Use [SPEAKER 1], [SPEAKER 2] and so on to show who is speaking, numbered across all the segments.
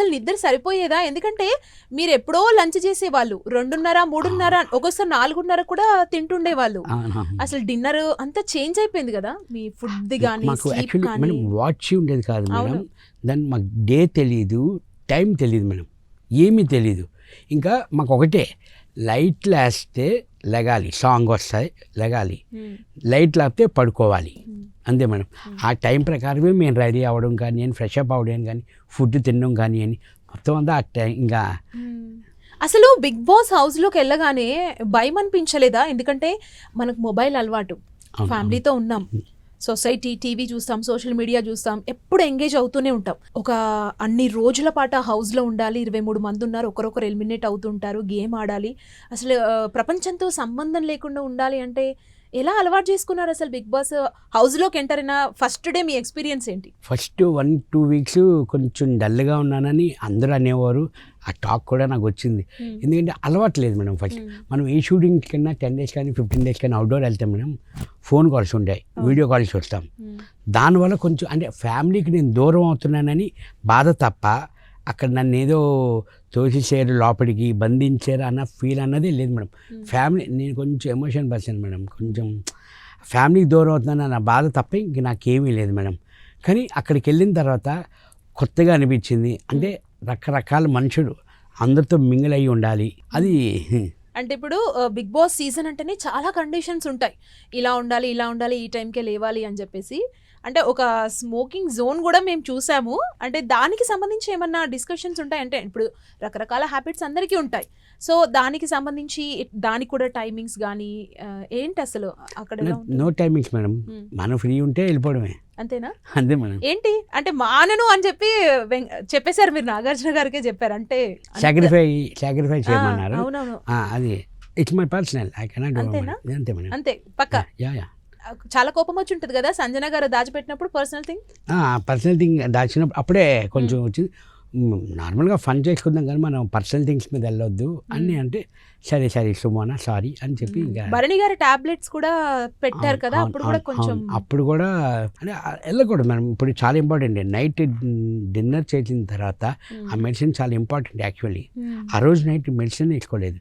[SPEAKER 1] అసలు నిద్ర సరిపోయేదా? ఎందుకంటే మీరు ఎప్పుడో లంచ్ చేసేవాళ్ళు 2:30, 3:30, ఒక్కోసారి 4:30 కూడా తింటుండేవాళ్ళు. అసలు డిన్నర్ అంతా చేంజ్ అయిపోయింది కదా మీ ఫుడ్ గానీ,
[SPEAKER 2] మాకు
[SPEAKER 1] స్లీప్
[SPEAKER 2] యాక్చువల్లీ
[SPEAKER 1] కానీ.
[SPEAKER 2] మేడం వాచ్ ఉండేది కాదు మేడం. దాన్ని మాకు డే తెలీదు, టైం తెలియదు మేడం, ఏమీ తెలీదు. ఇంకా మాకు ఒకటే, లైట్లు వేస్తే లెగాలి, సాంగ్ వస్తాయి లెగాలి, లైట్ లేకపోతే పడుకోవాలి, అంతే మేడం. ఆ టైం ప్రకారమే మేము రెడీ అవ్వడం కానీ, ఫ్రెష్ అప్ అవ్వడం కానీ, ఫుడ్ తినడం కానీ అని మొత్తం అంతా ఆ టైం. ఇంకా
[SPEAKER 1] అసలు బిగ్ బాస్ హౌస్లోకి వెళ్ళగానే భయం అనిపించలేదా? ఎందుకంటే మనకు మొబైల్ అలవాటు, ఫ్యామిలీతో ఉన్నాం, సొసైటీ, టీవీ చూస్తాం, సోషల్ మీడియా చూస్తాం, ఎప్పుడు ఎంగేజ్ అవుతూనే ఉంటాం. ఒక అన్ని రోజుల పాటు ఆ హౌస్లో ఉండాలి, 23 మంది ఉన్నారు, ఒకరొకరు ఎలిమినేట్ అవుతుంటారు, గేమ్ ఆడాలి, అసలు ప్రపంచంతో సంబంధం లేకుండా ఉండాలి అంటే ఎలా అలవాటు చేసుకున్నారు? అసలు బిగ్ బాస్ హౌస్లోకి ఎంటర్ అయిన ఫస్ట్ డే మీ ఎక్స్పీరియన్స్ ఏంటి?
[SPEAKER 2] ఫస్ట్ 1-2 వీక్స్ కొంచెం డల్గా ఉన్నానని అందరూ అనేవారు. ఆ టాక్ కూడా నాకు వచ్చింది, ఎందుకంటే అలవాట్లేదు మేడం. ఫస్ట్ మనం ఏ షూటింగ్ కన్నా 10 days కానీ 15 days కానీ అవుట్డోర్ వెళ్తాం మేడం, ఫోన్ కాల్స్ ఉంటాయి, వీడియో కాల్స్ వస్తాం. దానివల్ల కొంచెం అంటే ఫ్యామిలీకి నేను దూరం అవుతున్నానని బాధ తప్ప అక్కడ నన్ను ఏదో తోసేసారు, లోపలికి బంధించారు అన్న ఫీల్ అన్నదే లేదు మేడం. ఫ్యామిలీ, నేను కొంచెం ఎమోషన్ పర్సన్ మేడం, కొంచెం ఫ్యామిలీకి దూరం అవుతున్నాను అన్న బాధ తప్ప ఇంక నాకేమీ లేదు మేడం. కానీ అక్కడికి వెళ్ళిన తర్వాత కొత్తగా అనిపించింది, అంటే రకరకాల మనుషులు, అందరితో మింగిల్ అయ్యి ఉండాలి. అది
[SPEAKER 1] అంటే ఇప్పుడు బిగ్ బాస్ సీజన్ అంటేనే చాలా కండిషన్స్ ఉంటాయి, ఇలా ఉండాలి, ఇలా ఉండాలి, ఈ టైంకే లేవాలి అని చెప్పేసి. అంటే ఒక స్మోకింగ్ జోన్ కూడా మేము చూసాము. అంటే దానికి సంబంధించి ఏమన్నా డిస్కషన్స్ ఉంటాయి? అంటే ఇప్పుడు రకరకాల హ్యాబిట్స్ అందరికీ ఉంటాయి, సో దానికి సంబంధించి దానికి కూడా టైమింగ్స్ కానీ ఏంటి అసలు అక్కడ?
[SPEAKER 2] నో టైమింగ్స్ మేడం, మనం ఫ్రీ ఉంటే వెళ్ళిపోవడమే,
[SPEAKER 1] అంతేనా?
[SPEAKER 2] అంతే మేడం.
[SPEAKER 1] ఏంటి అంటే మానను అని చెప్పి చెప్పేశారు మీరు, నాగార్జున గారికే చెప్పారు అంటే
[SPEAKER 2] సాక్రిఫై చేయమన్నారు.
[SPEAKER 1] అవునవును,
[SPEAKER 2] అది it's my personal, I cannot do. అంతే మేడం,
[SPEAKER 1] అంతే పక్కా.
[SPEAKER 2] యా.
[SPEAKER 1] చాలా కోపం వచ్చి ఉంటుంది కదా సంజన గారు దాచిపెట్టినప్పుడు, పర్సనల్
[SPEAKER 2] థింగ్ దాచినప్పుడు అప్పుడే కొంచెం వచ్చింది. నార్మల్గా ఫన్ చేసుకుందాం కానీ మనం పర్సనల్ థింగ్స్ మీద వెళ్ళొద్దు అని అంటే, సరే సుమోనా సారీ అని చెప్పి. ఇంకా
[SPEAKER 1] భరణి గారి టాబ్లెట్స్ కూడా పెట్టారు కదా, అప్పుడు కూడా కొంచెం
[SPEAKER 2] అప్పుడు కూడా అంటే వెళ్ళకూడదు మేడం. ఇప్పుడు చాలా ఇంపార్టెంట్, నైట్ డిన్నర్ చేసిన తర్వాత ఆ మెడిసిన్ చాలా ఇంపార్టెంట్ యాక్చువల్లీ. ఆ రోజు నైట్ మెడిసిన్ వేసుకోలేదు,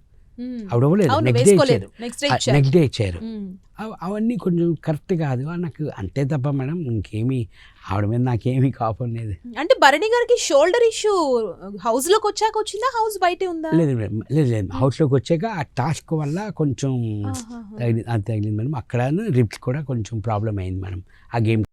[SPEAKER 2] అప్పుడు ఇవ్వలేదు, నెక్స్ట్ డే ఇచ్చారు. అవన్నీ కొంచెం కరెక్ట్ కాదు నాకు, అంతే తప్ప మేడం ఇంకేమీ ఆవిడ మీద నాకేమీ కోపం లేదు.
[SPEAKER 1] అంటే భరణి గారికి షోల్డర్ ఇష్యూ హౌస్లోకి వచ్చాక వచ్చిందా, హౌస్ బయటే ఉందా?
[SPEAKER 2] లేదు హౌస్లోకి వచ్చాక ఆ టాస్క్ వల్ల కొంచెం తగిలింది మేడం. అక్కడ రిప్స్ కూడా కొంచెం ప్రాబ్లం అయింది మేడం ఆ గేమ్.